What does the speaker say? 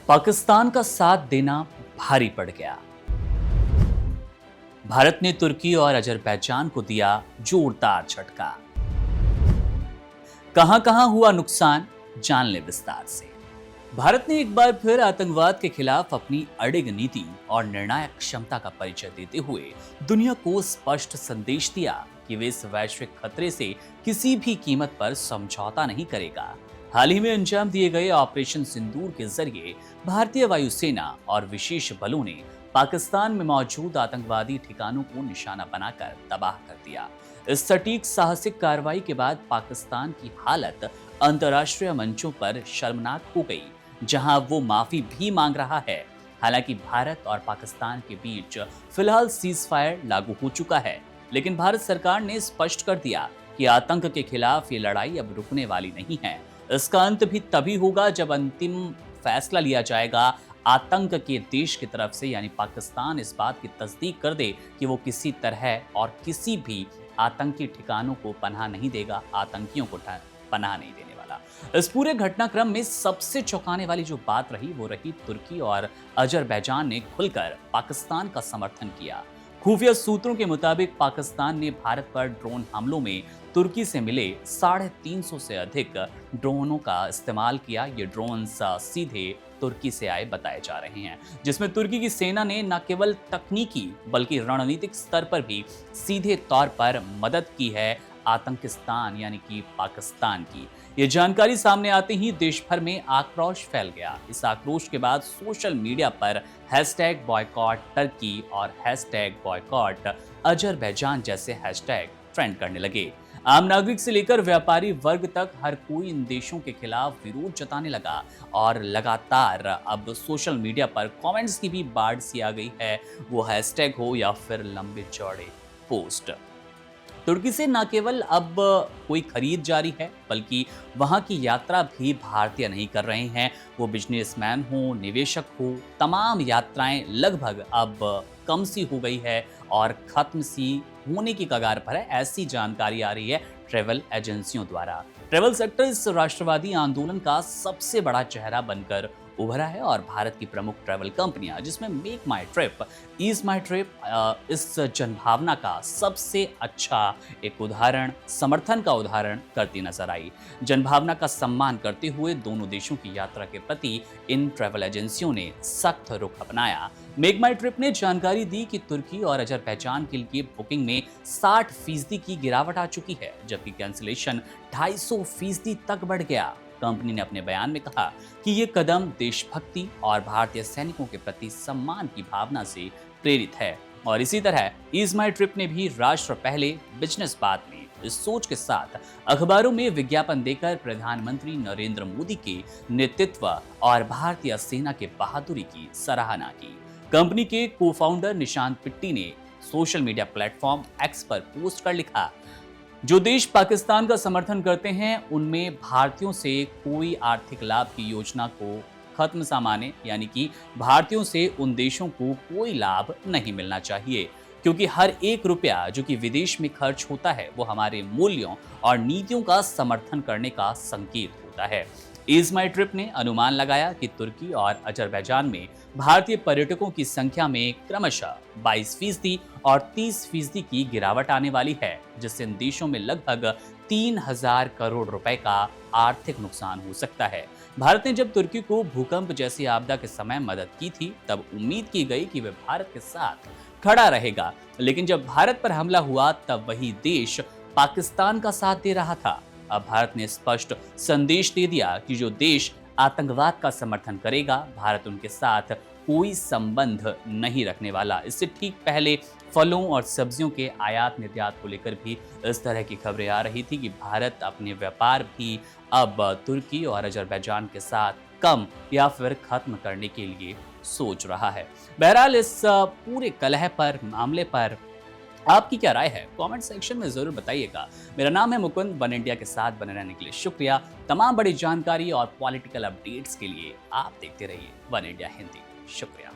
पाकिस्तान का साथ देना भारी पड़ गया। भारत ने तुर्की और अजरबैजान को दिया जोरदार झटका। कहां कहां हुआ नुकसान, जान ले विस्तार से। भारत ने एक बार फिर आतंकवाद के खिलाफ अपनी अडिग नीति और निर्णायक क्षमता का परिचय देते हुए दुनिया को स्पष्ट संदेश दिया कि वे इस वैश्विक खतरे से किसी भी कीमत पर समझौता नहीं करेगा। हाल ही में अंजाम दिए गए ऑपरेशन सिंदूर के जरिए भारतीय वायुसेना और विशेष बलों ने पाकिस्तान में मौजूद आतंकवादी ठिकानों को निशाना बनाकर तबाह कर दिया। इस सटीक साहसिक कार्रवाई के बाद पाकिस्तान की हालत अंतर्राष्ट्रीय मंचों पर शर्मनाक हो गई, जहां वो माफी भी मांग रहा है। हालांकि भारत और पाकिस्तान के बीच फिलहाल सीज फायर लागू हो चुका है, लेकिन भारत सरकार ने स्पष्ट कर दिया कि आतंक के खिलाफ ये लड़ाई अब रुकने वाली नहीं है। इसका अंत भी तभी होगा जब अंतिम फैसला लिया जाएगा। आतंक के देश की तरफ से, यानी पाकिस्तान इस बात की तस्दीक कर दे कि वो किसी तरह और किसी भी आतंकी ठिकानों को पनाह नहीं देगा, आतंकियों को पनाह नहीं देने वाला। इस पूरे घटनाक्रम में सबसे चौंकाने वाली जो बात रही वो रही तुर्की और अजरबैजान ने खुलकर पाकिस्तान का समर्थन किया। खुफिया सूत्रों के मुताबिक पाकिस्तान ने भारत पर ड्रोन हमलों में तुर्की से मिले 350 से अधिक ड्रोनों का इस्तेमाल किया। ये ड्रोन्स सीधे तुर्की से आए बताए जा रहे हैं, जिसमें तुर्की की सेना ने न केवल तकनीकी बल्कि रणनीतिक स्तर पर भी सीधे तौर पर मदद की है आतंकिस्तान यानी कि पाकिस्तान की। ये जानकारी सामने आते ही देश भर में आक्रोश फैल गया। इस आक्रोश के बाद सोशल मीडिया पर #बॉयकॉट टर्की और #बॉयकॉट अजरबैजान जैसे हैशटैग ट्रेंड करने लगे। आम नागरिक से लेकर व्यापारी वर्ग तक हर कोई इन देशों के खिलाफ विरोध जताने लगा और लगातार अब सोशल मीडिया पर कमेंट्स की भी बाढ़ सी आ गई है, वो हैशटैग हो या फिर लंबे चौड़े पोस्ट। तुर्की से न केवल अब कोई खरीद जारी है, बल्कि वहां की यात्रा भी भारतीय नहीं कर रहे हैं। वो बिजनेसमैन हो, निवेशक हो, तमाम यात्राएं लगभग अब कम सी हो गई है और खत्म सी होने की कगार पर है, ऐसी जानकारी आ रही है ट्रैवल एजेंसियों द्वारा। ट्रैवल सेक्टर इस राष्ट्रवादी आंदोलन का सबसे बड़ा चेहरा बनकर उभरा है और भारत की प्रमुख ट्रैवल कंपनियां, जिसमें मेक माई ट्रिप, ईज माई ट्रिप, इस जनभावना का सबसे अच्छा एक उदाहरण, समर्थन का उदाहरण करती नजर आई। जनभावना का सम्मान करते हुए दोनों देशों की यात्रा के प्रति इन ट्रैवल एजेंसियों ने सख्त रुख अपनाया। मेक माई ट्रिप ने जानकारी दी कि तुर्की और अजरबैजान के लिए बुकिंग में 60% की गिरावट आ चुकी है, जबकि कैंसिलेशन 250% तक बढ़ गया। कंपनी ने अपने बयान में कहा कि ये कदम देशभक्ति और भारतीय सैनिकों के प्रति सम्मान की भावना से प्रेरित है। और इसी तरह ईज माई ट्रिप ने भी राष्ट्र पहले बिजनेस बात में इस सोच के साथ अखबारों में विज्ञापन देकर प्रधानमंत्री नरेंद्र मोदी के नेतृत्व और भारतीय सेना के बहादुरी की सराहना की। कंपनी के को फाउंडर निशांत पिट्टी ने सोशल मीडिया प्लेटफॉर्म एक्स पर पोस्ट कर लिखा, जो देश पाकिस्तान का समर्थन करते हैं उनमें भारतीयों से कोई आर्थिक लाभ की योजना को खत्म सामाने, यानी कि भारतीयों से उन देशों को कोई लाभ नहीं मिलना चाहिए, क्योंकि हर एक रुपया जो कि विदेश में खर्च होता है वो हमारे मूल्यों और नीतियों का समर्थन करने का संकेत होता है। ईज माई ट्रिप ने अनुमान लगाया कि तुर्की और अजरबैजान में भारतीय पर्यटकों की संख्या में क्रमशः 22% और 30% की गिरावट आने वाली है, जिससे इन देशों में लगभग 3000 करोड़ रुपए का आर्थिक नुकसान हो सकता है। भारत ने जब तुर्की को भूकंप जैसी आपदा के समय मदद की थी, तब उम्मीद की गई कि वह भारत के साथ खड़ा रहेगा, लेकिन जब भारत पर हमला हुआ तब वही देश पाकिस्तान का साथ दे रहा था। अब भारत ने स्पष्ट संदेश दे दिया कि जो देश आतंकवाद का समर्थन करेगा, भारत उनके साथ कोई संबंध नहीं रखने वाला। इससे ठीक पहले फलों और सब्जियों के आयात निर्यात को लेकर भी इस तरह की खबरें आ रही थी कि भारत अपने व्यापार भी अब तुर्की और अजरबैजान के साथ कम या फिर खत्म करने के लिए सोच रहा है। बहरहाल इस पूरे कलह पर, मामले पर आपकी क्या राय है, कमेंट सेक्शन में जरूर बताइएगा। मेरा नाम है मुकुंद। वन इंडिया के साथ बने रहने के लिए शुक्रिया। तमाम बड़ी जानकारी और पॉलिटिकल अपडेट्स के लिए आप देखते रहिए वन इंडिया हिंदी। शुक्रिया।